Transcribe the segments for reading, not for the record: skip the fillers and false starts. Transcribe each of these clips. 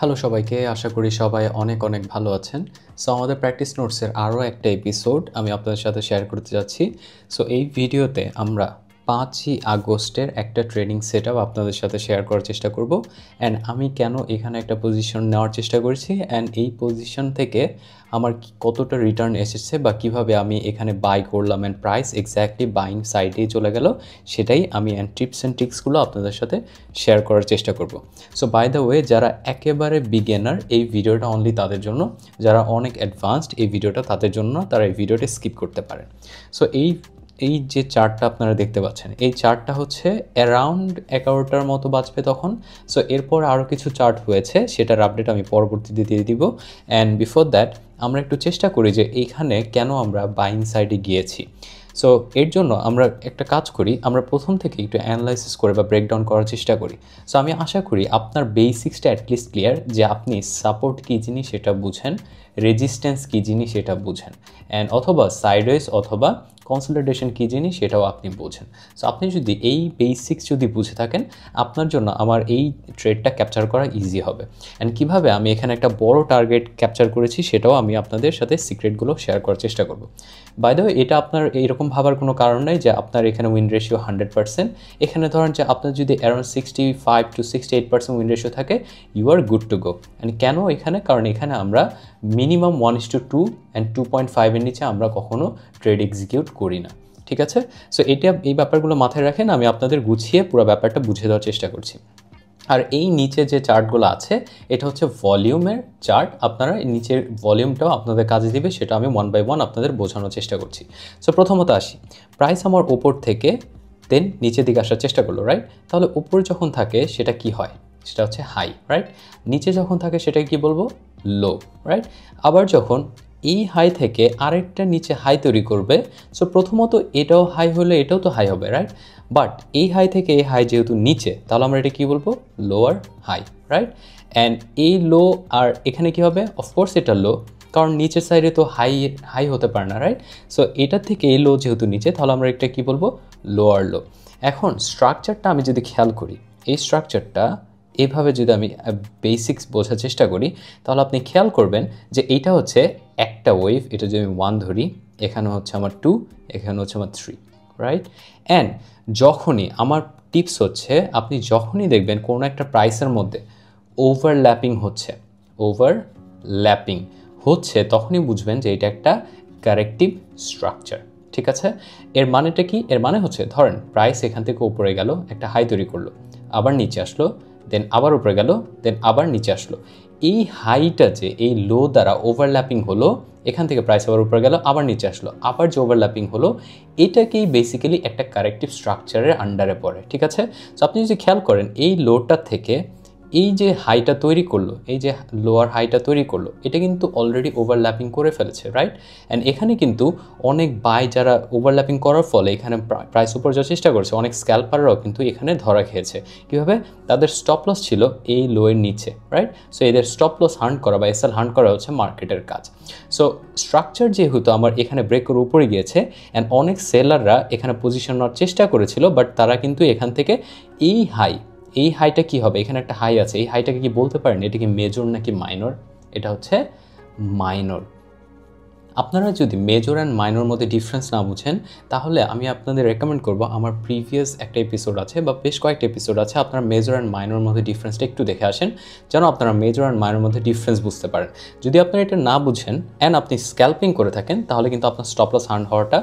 Hello সবাইকে, আশা করি সবাই অনেক অনেক ভালো আছেন। সো আমাদের প্র্যাকটিস নোটসের আরও একটা এপিসোড আমি আপনাদের সাথে শেয়ার করতে যাচ্ছি। সো এই ভিডিওতে আমরা 5ই আগস্টের একটা ট্রেডিং সেটআপ আপনাদের সাথে শেয়ার করার চেষ্টা করব। অ্যান্ড আমি কেন এখানে একটা পজিশন নেওয়ার চেষ্টা করেছি, অ্যান্ড এই পজিশন থেকে আমার কতটা রিটার্ন এসেছে বা কিভাবে আমি এখানে বাই করলাম অ্যান্ড প্রাইস এক্স্যাক্টলি বাইং সাইডেই চলে গেল, সেটাই আমি টিপস অ্যান্ড ট্রিক্সগুলো আপনাদের সাথে শেয়ার করার চেষ্টা করব। সো বাই দ্য ওয়ে, যারা একেবারে বিগিনার এই ভিডিওটা অনলি তাদের জন্য, যারা অনেক অ্যাডভান্সড এই ভিডিওটা তাদের জন্য, তারা এই ভিডিওটা স্কিপ করতে পারেন। সো এই যে চার্টটা আপনারা দেখতে পাচ্ছেন, এই চার্টটা হচ্ছে অ্যারাউন্ড 11টার মতো বাজবে তখন। সো এরপর আরও কিছু চার্ট হয়েছে, সেটার আপডেট আমি পরবর্তীতে দিয়ে দিব। অ্যান্ড বিফোর দ্যাট আমরা একটু চেষ্টা করি যে এইখানে কেন আমরা বাইং সাইডে গিয়েছি। সো এর জন্য আমরা একটা কাজ করি, আমরা প্রথম থেকে একটু অ্যানালাইসিস করে বা ব্রেকডাউন করার চেষ্টা করি। সো আমি আশা করি আপনার বেসিক্সটা অ্যাটলিস্ট ক্লিয়ার, যে আপনি সাপোর্ট কী জিনিস সেটা বুঝেন, রেজিস্ট্যান্স কী জিনিস সেটা বুঝেন, অ্যান্ড অথবা সাইডওয়েজ অথবা কনসলিডেশন কী জিনিস সেটাও আপনি বোঝেন। সো আপনি যদি এই বেসিক্স যদি বুঝে থাকেন, আপনার জন্য আমার এই ট্রেডটা ক্যাপচার করা ইজি হবে। অ্যান্ড কীভাবে আমি এখানে একটা বড় টার্গেট ক্যাপচার করেছি সেটাও আমি আপনাদের সাথে সিক্রেটগুলো শেয়ার করার চেষ্টা করব। বাই দ্য ওয়ে, এটা আপনার এইরকম ভাবার কোনো কারণ নেই যে আপনার এখানে উইন রেশিও 100%। এখানে ধরেন যে আপনার যদি অ্যারাউন্ড 65 to 68% উইন রেশিও থাকে, you are good to go. And কেন এখানে? কারণ এখানে আমরা মিনিমাম 1:2 অ্যান্ড 2.5 এর নিচে আমরা কখনো ট্রেড এক্সিকিউট করি না, ঠিক আছে? সো এই ব্যাপারগুলো মাথায় রাখেন, আমি আপনাদের গুছিয়ে পুরো ব্যাপারটা বুঝিয়ে দেওয়ার চেষ্টা করছি। আর এই নিচে যে চার্টগুলো আছে, এটা হচ্ছে ভলিউমের চার্ট। আপনারা নিচের ভলিউমটাও আপনাদের কাজে দিবে, সেটা আমি 1 by 1 আপনাদের বোঝানোর চেষ্টা করছি। সো প্রথমত আসি, প্রাইস আমার ওপর থেকে দেন নিচের দিকে আসার চেষ্টা করলো, রাইট? তাহলে উপরে যখন থাকে সেটা কি হয়? সেটা হচ্ছে হাই, রাইট? নিচে যখন থাকে সেটাকে কি বলবো? লো, রাইট? আবার যখন এই হাই থেকে আরেকটা নিচে হাই তৈরি করবে, সো প্রথমত এটাও হাই হলে এটাও তো হাই হবে, রাইট? বাট এই হাই থেকে এই হাই যেহেতু নিচে, তাহলে আমরা এটা কী বলবো? Lower high, right? অ্যান্ড এই লো আর এখানে কী হবে? অফকোর্স এটা লো, কারণ নিচের সাইডে তো হাই হতে পারে না, রাইট? সো এটার থেকে এই লো যেহেতু নিচে, তাহলে আমরা এটা কী বলবো? লোয়ার লো। এখন স্ট্রাকচারটা আমি যদি খেয়াল করি, এই স্ট্রাকচারটা এইভাবে যদি আমি বেসিক্স বোঝার চেষ্টা করি, তাহলে আপনি খেয়াল করবেন যে এইটা হচ্ছে একটা ওয়েভ। এটা যদি আমি 1 ধরি, এখানে হচ্ছে আমার 2, এখানে হচ্ছে আমার 3, রাইট? অ্যান্ড যখনই আমার টিপস হচ্ছে, আপনি যখনই দেখবেন কোনো একটা প্রাইসের মধ্যে ওভারল্যাপিং হচ্ছে, তখনই বুঝবেন যে এটা একটা কারেক্টিভ স্ট্রাকচার, ঠিক আছে? এর মানেটা কি? এর মানে হচ্ছে, ধরেন প্রাইস এখান থেকে উপরে গেল, একটা হাই তৈরি করলো, আবার নিচে আসলো, দেন আবার উপরে গেল, দেন আবার নিচে আসলো। এই হাইটা যে এই লো দ্বারা ওভারল্যাপিং হলো, এখান থেকে প্রাইস আবার উপরে গেল, আবার নিচে আসলো, আবার যে ওভারল্যাপিং হলো, এটাকেই বেসিক্যালি একটা কারেক্টিভ স্ট্রাকচারের আন্ডারে পড়ে, ঠিক আছে? সো আপনি যদি খেয়াল করেন, এই লোটা থেকে এই যে হাইটা তৈরি করলো, এই যে লোয়ার হাইটা তৈরি করলো, এটা কিন্তু অলরেডি ওভারল্যাপিং করে ফেলেছে, রাইট? অ্যান্ড এখানে কিন্তু অনেক বাই যারা ওভারল্যাপিং করার ফলে এখানে প্রাইস উপর যাওয়ার চেষ্টা করছে, অনেক স্ক্যাল্পাররাও কিন্তু এখানে ধরা খেয়েছে। কীভাবে? তাদের স্টপ লস ছিল এই লোয়ের নিচে, রাইট? সো এদের স্টপ লস হান্ট করা বা এসএল হান্ট করা হচ্ছে মার্কেটের কাজ। সো স্ট্রাকচার যেহেতু আমার এখানে ব্রেকের উপরে গিয়েছে, অ্যান্ড অনেক সেলাররা এখানে পজিশন নেওয়ার চেষ্টা করেছিল, বাট তারা কিন্তু এখান থেকে এই হাইটা কি হবে? এখানে একটা হাই আছে, এই হাইটাকে কি বলতে পারেন এটা কি মেজর নাকি মাইনর? এটা হচ্ছে মাইনর। আপনারা যদি মেজর অ্যান্ড মাইনর মধ্যে ডিফারেন্স না বুঝেন, তাহলে আমি আপনাদের রেকমেন্ড করব, আমার প্রিভিয়াস একটা এপিসোড আছে বা বেশ কয়েকটা এপিসোড আছে, আপনারা মেজর অ্যান্ড মাইনর মধ্যে ডিফারেন্সটা একটু দেখে আসেন, যেন আপনারা মেজর অ্যান্ড মাইনর মধ্যে ডিফারেন্স বুঝতে পারেন। যদি আপনারা এটা না বুঝেন অ্যান্ড আপনি স্ক্যাল্পিং করে থাকেন, তাহলে কিন্তু আপনার স্টপ লস হান্ট হওয়াটা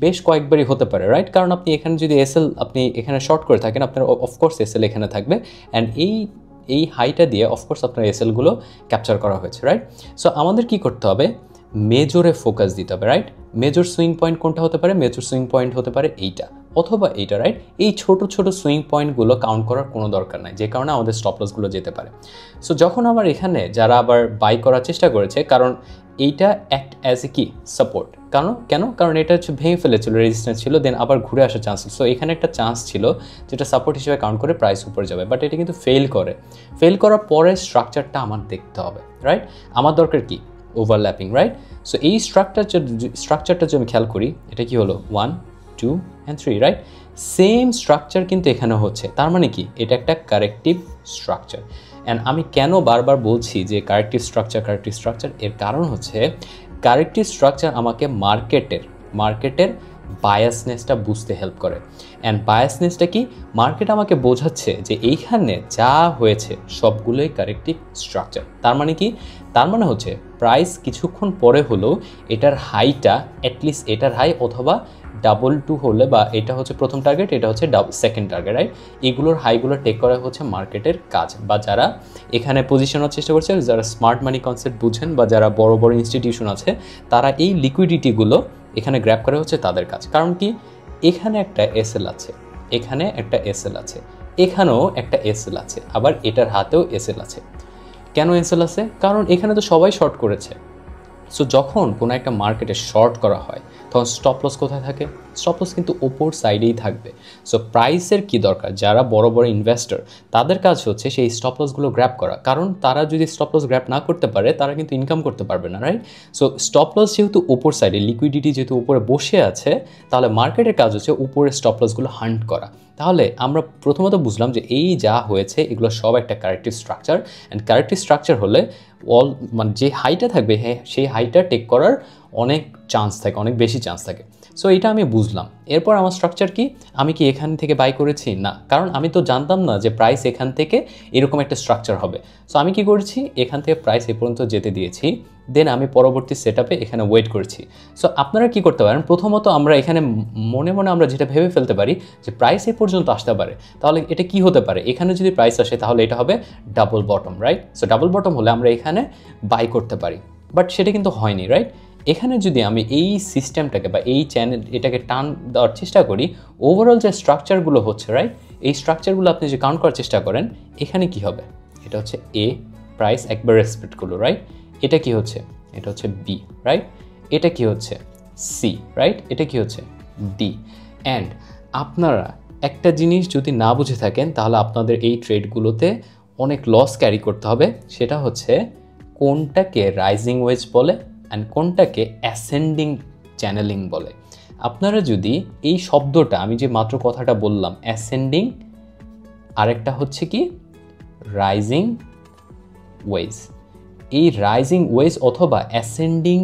বেশ কয়েকবারই হতে পারে, রাইট? কারণ আপনি এখানে যদি এসএল আপনি এখানে শর্ট করে থাকেন, আপনার অফকোর্স এসএল এখানে থাকবে, অ্যান্ড এই হাইটা দিয়ে অফকোর্স আপনার এসএলগুলো ক্যাপচার করা হয়েছে, রাইট? সো আমাদের কি করতে হবে? মেজরে ফোকাস দিতে হবে, রাইট? মেজর সুইং পয়েন্ট কোনটা হতে পারে? মেজর সুইং পয়েন্ট হতে পারে এইটা অথবা এইটা, রাইট? এই ছোট ছোট সুইং পয়েন্টগুলো কাউন্ট করার কোনো দরকার নাই, যে কারণে আমাদের স্টপ লসগুলো যেতে পারে। সো যখন আমার এখানে যারা আবার বাই করার চেষ্টা করেছে, কারণ এইটা অ্যাক্ট অ্যাজ এ কি সাপোর্ট, কারণ এটা হচ্ছে ভেঙে ফেলেছিল, রেজিস্ট্যান্স ছিল, দেন আবার ঘুরে আসার চান্স। সো এখানে একটা চান্স ছিল যেটা সাপোর্ট হিসেবে কাউন্ট করে প্রাইস উপরে যাবে, বাট এটা কিন্তু ফেল করার পরে স্ট্রাকচারটা আমার দেখতে হবে, রাইট? আমার দরকার কি? Overlapping, right? সো এই স্ট্রাকচারটা যদি আমি খেয়াল করি, এটা কি হলো? 1, 2 and 3, রাইট? সেম স্ট্রাকচার কিন্তু এখানে হচ্ছে, তার মানে কি? এটা একটা কারেক্টিভ স্ট্রাকচার। অ্যান্ড আমি কেন বারবার বলছি যে কারেক্টিভ স্ট্রাকচার, এর কারণ হচ্ছে কারেক্টিভ স্ট্রাকচার আমাকে মার্কেটের বায়াসনেসটা বুঝতে হেল্প করে। অ্যান্ড বায়াসনেসটা কি, মার্কেট আমাকে বোঝাচ্ছে যে এইখানে যা হয়েছে সবগুলোই কারেক্টিভ স্ট্রাকচার। তার মানে কি, তার মানে হচ্ছে প্রাইস কিছুক্ষণ পরে হলেও এটার হাইটা অ্যাটলিস্ট এটার হাই অথবা ডাবল টু হলে, বা এটা হচ্ছে প্রথম টার্গেট, এটা হচ্ছে সেকেন্ড টার্গেট, রাইট? এগুলোর হাইগুলো টেক করা হচ্ছে মার্কেটের কাজ, বা যারা এখানে পজিশনের চেষ্টা করছে, যারা স্মার্ট মানি কনসেপ্ট বুঝেন বা যারা বড় বড় ইনস্টিটিউশন আছে, তারা এই লিকুইডিটিগুলো এখানে গ্র্যাব করা হচ্ছে তাদের কাজ। কারণ কি, এখানে একটা এসএল আছে, এখানে একটা এসএল আছে, এখানেও একটা এসএল আছে, আবার এটার হাতেও এসএল আছে। কেন এসএল আছে? কারণ এখানে তো সবাই শর্ট করেছে। সো যখন কোনো একটা মার্কেটে শর্ট করা হয় তখন স্টপ লস কোথায় থাকে? স্টপ লস কিন্তু ওপর সাইডেই থাকবে। সো প্রাইসের কি দরকার, যারা বড় বড় ইনভেস্টর তাদের কাজ হচ্ছে সেই স্টপ লসগুলো গ্র্যাব করা, কারণ তারা যদি স্টপ লস গ্র্যাব না করতে পারে তারা কিন্তু ইনকাম করতে পারবে না, রাইট? সো স্টপ লস যেহেতু ওপর সাইডে, লিকুইডিটি যেহেতু উপরে বসে আছে, তাহলে মার্কেটের কাজ হচ্ছে উপরে স্টপ লসগুলো হান্ট করা। তাহলে আমরা প্রথমত বুঝলাম যে এই যা হয়েছে এগুলো সব একটা corrective structure. And corrective structure হলে মানে যে হাইটা থাকবে, হ্যাঁ, সেই হাইটা টেক করার অনেক চান্স থাকে, অনেক বেশি চান্স থাকে। সো এটা আমি বুঝলাম। এরপর আমার স্ট্রাকচার কি, আমি কি এখান থেকে বাই করেছি? না, কারণ আমি তো জানতাম না যে প্রাইস এখান থেকে এরকম একটা স্ট্রাকচার হবে। সো আমি কি করেছি, এখান থেকে প্রাইস এ পর্যন্ত যেতে দিয়েছি, দেন আমি পরবর্তী সেটআপে এখানে ওয়েট করেছি। সো আপনারা কি করতে পারেন, প্রথমত আমরা এখানে মনে মনে আমরা যেটা ভেবে ফেলতে পারি যে প্রাইস এ পর্যন্ত আসতে পারে, তাহলে এটা কি হতে পারে, এখানে যদি প্রাইস আসে তাহলে এটা হবে double bottom, right? So double bottom হলে আমরা এখানে বাই করতে পারি, বাট সেটা কিন্তু হয়নি, রাইট? এখানে যদি আমি এই সিস্টেমটাকে বা এই এটাকে টান দেওয়ার চেষ্টা করি, ওভারঅল যে স্ট্রাকচারগুলো হচ্ছে, রাইট, এই স্ট্রাকচারগুলো আপনি যে কাউন্ট করার চেষ্টা করেন, এখানে কি হবে, এটা হচ্ছে এ, প্রাইস একবার রেসপেক্ট করলো, রাইট? এটা কি হচ্ছে, এটা হচ্ছে বি, রাইট? এটা কি হচ্ছে সি, রাইট? এটা কি হচ্ছে ডি। অ্যান্ড আপনারা একটা জিনিস যদি না বুঝে থাকেন তাহলে আপনাদের এই ট্রেডগুলোতে অনেক লস ক্যারি করতে হবে। সেটা হচ্ছে কোনটাকে রাইজিং ওয়েজ বলে অ্যান্ড কোনটাকে অ্যাসেন্ডিং চ্যানেলিং বলে। আপনারা যদি এই শব্দটা, আমি যে মাত্র কথাটা বললাম অ্যাসেন্ডিং, আরেকটা হচ্ছে কি রাইজিং ওয়েজ, এই রাইজিং ওয়েজ অথবা অ্যাসেন্ডিং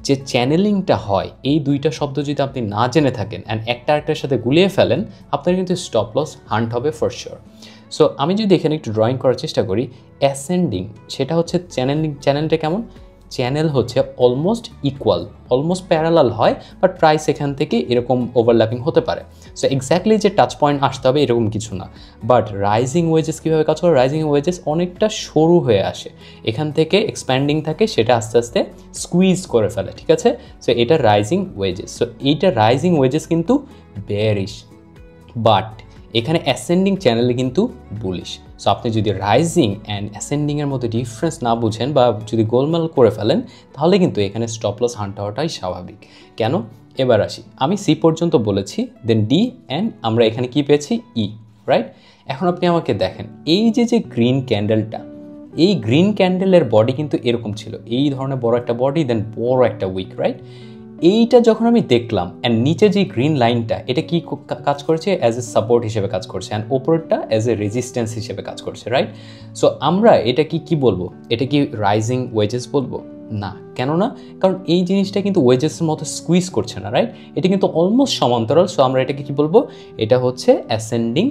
যে চ্যানেলিংটা হয়, এই দুইটা শব্দ যদি আপনি না জেনে থাকেন অ্যান্ড একটা আরেকটার সাথে গুলিয়ে ফেলেন, আপনার কিন্তু স্টপ লস হান্ট হবে ফর শিওর। সো আমি যদি এখানে একটু ড্রয়িং করার চেষ্টা করি, অ্যাসেন্ডিং সেটা হচ্ছে চ্যানেলটা কেমন, চ্যানেল হচ্ছে অলমোস্ট ইকুয়াল, অলমোস্ট প্যারালাল হয়, বাট প্রাইস এখান থেকে এরকম ওভারল্যাপিং হতে পারে। সো এক্স্যাক্টলি যে টাচ পয়েন্ট আসতে হবে এরকম কিছু না। বাট রাইজিং ওয়েজেস কীভাবে কাজ করে, রাইজিং ওয়েজেস অনেকটা সরু হয়ে আসে, এখান থেকে এক্সপ্যান্ডিং থাকে, সেটা আস্তে আস্তে স্কুইজ করে ফেলে, ঠিক আছে? সো এটা রাইজিং ওয়েজেস। সো এইটা রাইজিং ওয়েজেস কিন্তু বেয়ারিশ, বাট এখানে অ্যাসেন্ডিং চ্যানেলে কিন্তু বুলিশ। সো আপনি যদি রাইজিং অ্যান্ড অ্যাসেন্ডিংয়ের মধ্যে ডিফারেন্স না বুঝেন বা যদি গোলমাল করে ফেলেন, তাহলে কিন্তু এখানে স্টপ লস হান্ট হওয়াটাই স্বাভাবিক। কেন? এবার আসি, আমি সি পর্যন্ত বলেছি, দেন ডি, অ্যান্ড আমরা এখানে কি পেয়েছি, ই, রাইট? এখন আপনি আমাকে দেখেন, এই যে গ্রিন ক্যান্ডেলটা, এই গ্রিন ক্যান্ডেলের বডি কিন্তু এরকম ছিল, এই ধরনের বড় একটা বডি, দেন বড় একটা উইক, রাইট? এইটা যখন আমি দেখলাম, অ্যান্ড নিচে যে গ্রিন লাইনটা, এটা কি কাজ করছে, অ্যাজ এ সাপোর্ট হিসেবে কাজ করছে, অ্যান্ড ওপরটা অ্যাজ এ রেজিস্ট্যান্স হিসেবে কাজ করছে, রাইট? সো আমরা এটা কি বলবো, এটা কি রাইজিং ওয়েজেস বলবো? না। কেন না? কারণ এই জিনিসটা কিন্তু ওয়েজেসের মতো স্কুইজ করছে না, রাইট? এটা কিন্তু অলমোস্ট সমান্তরাল। সো আমরা এটাকে কি বলবো, এটা হচ্ছে ascending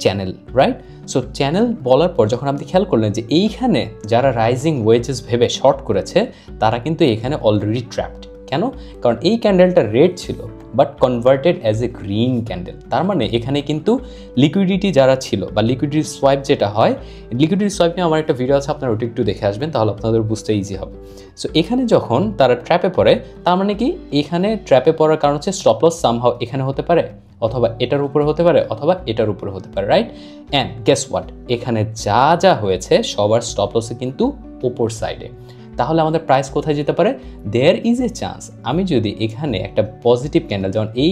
channel, right? So channel বলার পর যখন আপনি খেয়াল করলেন যে এইখানে যারা রাইজিং ওয়েজেস ভেবে শর্ট করেছে, তারা কিন্তু এখানে অলরেডি ট্র্যাপড। কেন? কারণ এই ক্যান্ডেলটা রেড ছিল but converted as a green candle. তার মানে এখানে কিন্তু লিকুইডিটি যারা ছিল বা লিকুইডিটি সোয়াইপ যেটা হয়, লিকুইডিটি সোয়াইপ নিয়ে আমার একটা ভিডিও আছে, আপনারা ওটা একটু দেখে আসবেন, তাহলে আপনাদের বুঝতে ইজি হবে। সো এখানে যখন তারা ট্র্যাপে পড়ে, তার মানে কি এখানে ট্র্যাপে পড়ার কারণ হচ্ছে স্টপ লস সামহাও এখানে হতে পারে, অথবা এটার উপরে হতে পারে, অথবা এটার উপরে হতে পারে, রাইট? অ্যান্ড গেস হোয়াট, এখানে যা হয়েছে সবার স্টপ লসে কিন্তু ওপর সাইডে। তাহলে আমাদের প্রাইস কোথায় যেতে পারে? দেয়ার ইজ এ চান্স, আমি যদি এখানে একটা পজিটিভ ক্যান্ডেল, যেমন এই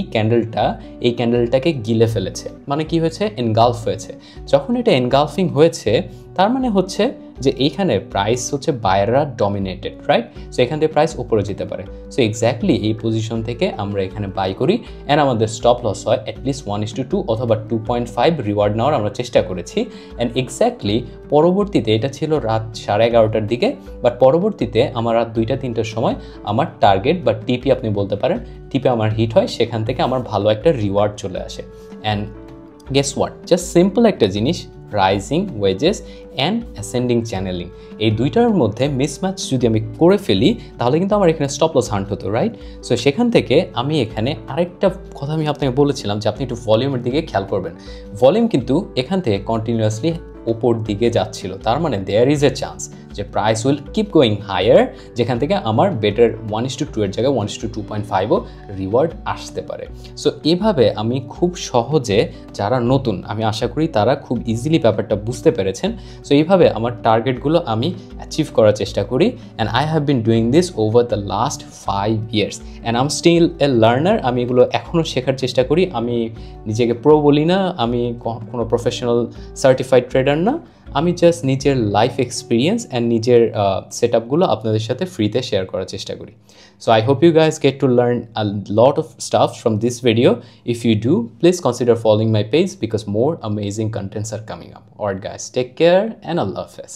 ক্যান্ডেলটাকে গিলে ফেলেছে, মানে কি হয়েছে, এনগালফ হয়েছে। যখন এটা এনগালফিং হয়েছে, তার মানে হচ্ছে যে এইখানে প্রাইস হচ্ছে বায়াররা ডমিনেটেড, রাইট? সো এখান থেকে প্রাইস উপরে যেতে পারে। সো এক্স্যাক্টলি এই পজিশন থেকে আমরা এখানে বাই করি অ্যান্ড আমাদের স্টপ লস হয় অ্যাটলিস্ট 1:2 অথবা 2.5 রিওয়ার্ড নেওয়ার আমরা চেষ্টা করেছি। অ্যান্ড এক্স্যাক্টলি পরবর্তীতে, এটা ছিল রাত 11:30টার দিকে, বাট পরবর্তীতে আমার রাত 2টা-3টার সময় আমার টার্গেট বা টিপি আপনি বলতে পারেন, টিপে আমার হিট হয়, সেখান থেকে আমার ভালো একটা রিওয়ার্ড চলে আসে। And guess what, just simple একটা জিনিস, rising wedges and ascending channeling, এই দুইটার মধ্যে মিসম্যাচ যদি আমি করে ফেলি তাহলে কিন্তু আমার এখানে স্টপ লস হান্ট হতো, রাইট? সো সেখান থেকে আমি এখানে আরেকটা কথা আমি আপনাকে বলেছিলাম যে আপনি একটু ভলিউমের দিকে খেয়াল করবেন। ভলিউম কিন্তু এখান থেকে কন্টিনিউয়াসলি ওপর দিকে যাচ্ছিল, তার মানে দেয়ার ইজ এ চান্স যে price will keep going higher, যেখান থেকে আমার বেটার 1:2 এর জায়গায় 1:2.5ও রিওয়ার্ড আসতে পারে। সো এভাবে আমি খুব সহজে, যারা নতুন আমি আশা করি তারা খুব ইজিলি ব্যাপারটা বুঝতে পেরেছেন। সো এইভাবে আমার টার্গেটগুলো আমি অ্যাচিভ করার চেষ্টা করি and I have been doing this over the last 5 years and I am still a learner. আমি এগুলো এখনও শেখার চেষ্টা করি। আমি নিজেকে প্রো বলি না, আমি কোনো প্রফেশনাল সার্টিফাইড ট্রেডার না, আমি জাস্ট নিজের লাইফ এক্সপিরিয়েন্স অ্যান্ড নিজের সেট আপগুলো আপনাদের সাথে ফ্রিতে শেয়ার করার চেষ্টা করি। So I hope you guys get to learn a lot of stuff from this video. If you do, please consider following my page because more amazing contents are coming up. Alright guys, take care and Allah Hafiz.